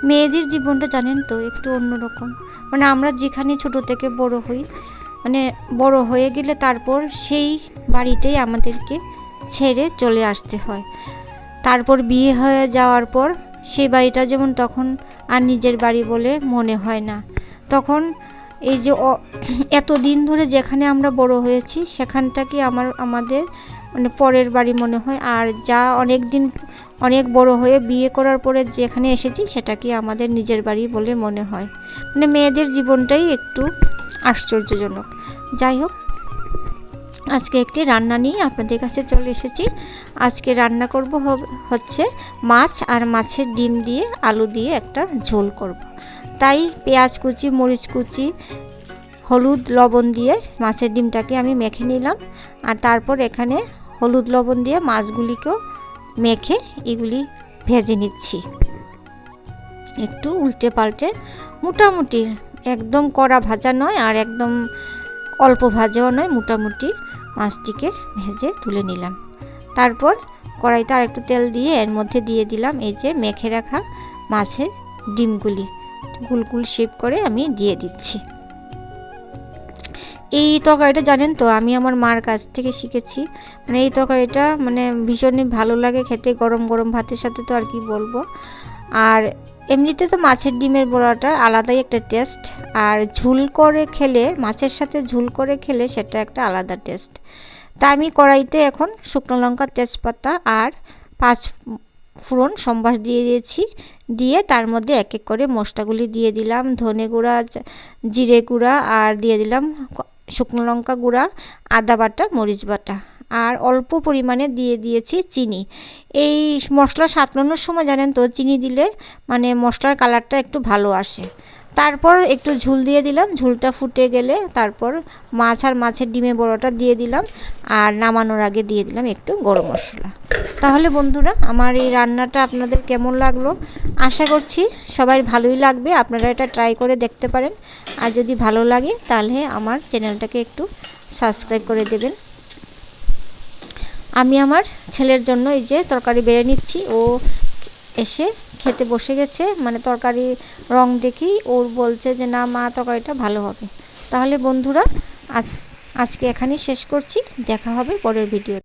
মেয়েদের জীবনটা জানেন তো একটু অন্যরকম। মানে আমরা যেখানে ছোট থেকে বড় হই, মানে বড় হয়ে গেলে তারপর সেই বাড়িটাই আমাদেরকে ছেড়ে চলে আসতে হয়। তারপর বিয়ে হয়ে যাওয়ার পর সেই বাড়িটা যেমন তখন আর নিজের বাড়ি বলে মনে হয় না। তখন এই যে এতদিন ধরে যেখানে আমরা বড় হয়েছি সেখানটাকে আমাদের মানে পরের বাড়ি মনে হয়। আর যা অনেক বড় হয়ে বিয়ে করার পরে যেখানে এসেছি সেটাকে আমাদের নিজের বাড়ি বলে মনে হয়। মানে মেয়েদের জীবনটাই একটু আশ্চর্যজনক। যাই হোক, আজকে একটি রান্না নিয়ে আপনাদের কাছে চলে এসেছি। আজকে রান্না করব হচ্ছে মাছ আর মাছের ডিম দিয়ে আলু দিয়ে একটা ঝোল করব। তাই পেঁয়াজ কুচি, মরিচ কুচি, হলুদ লবণ দিয়ে মাছের ডিমটাকে আমি মেখে নিলাম। আর তারপর এখানে হলুদ লবণ দিয়ে মাছগুলিকেও মেখে এগুলি ভেজে নিচ্ছি। একটু উল্টে পাল্টে, মোটামুটি একদম কড়া ভাজা নয় আর একদম অল্প ভাজাও নয়, মোটামুটি মাছটিকে ভেজে তুলে নিলাম। তারপর কড়াইতে আর একটু তেল দিয়ে এর মধ্যে দিয়ে দিলাম এই যে মেখে রাখা মাছের ডিমগুলি, গোল গোল শেপ করে আমি দিয়ে দিচ্ছি। এই তরকারিটা জানেন তো আমি আমার মার কাছ থেকে শিখেছি। মানে এই তরকারিটা মানে ভীষণই ভালো লাগে খেতে, গরম গরম ভাতের সাথে তো আর কি বলবো। আর এমনিতে তো মাছের ডিমের বড়াটা আলাদাই একটা টেস্ট, আর ঝুল করে খেলে, মাছের সাথে ঝুল করে খেলে সেটা একটা আলাদা টেস্ট। তা আমি কড়াইতে এখন শুকনো লঙ্কা, তেজপাতা আর 5 ফোড়ন সম্বাস দিয়ে দিয়েছি। দিয়ে তার মধ্যে এক এক করে মশলাগুলি দিয়ে দিলাম, ধনে গুঁড়া, জিরে গুঁড়া, আর দিয়ে দিলাম শুকনো লঙ্কা গুঁড়া, আদা বাটা, মরিচ বাটা, আর অল্প পরিমাণে দিয়ে দিয়েছি চিনি। এই মশলা সাঁতলানোর সময় জানেন তো চিনি দিলে মানে মশলার কালারটা একটু ভালো আসে। তারপর একটু ঝুল দিয়ে দিলাম, ঝুলটা ফুটে গেলে তারপর মাছ আর মাছের ডিমের বড়াটা দিয়ে দিলাম, আর নামানোর আগে দিয়ে দিলাম একটু গরম মশলা। তাহলে বন্ধুরা, আমার এই রান্নাটা আপনাদের কেমন লাগলো? আশা করছি সবার ভালোই লাগবে। আপনারা এটা ট্রাই করে দেখতে পারেন। আর যদি ভালো লাগে তাহলে আমার চ্যানেলটাকে একটু সাবস্ক্রাইব করে দেবেন। আমি আমার ছেলের জন্য এই যে তরকারি বেড়ে নিচ্ছি। ও এসে খেতে বসে গেছে, মানে তরকারি রং দেখি ওর বলছে যে না মা তরকারিটা ভালো হবে। তাহলে বন্ধুরা, আজকে এখানেই শেষ করছি। দেখা হবে পরের ভিডিও।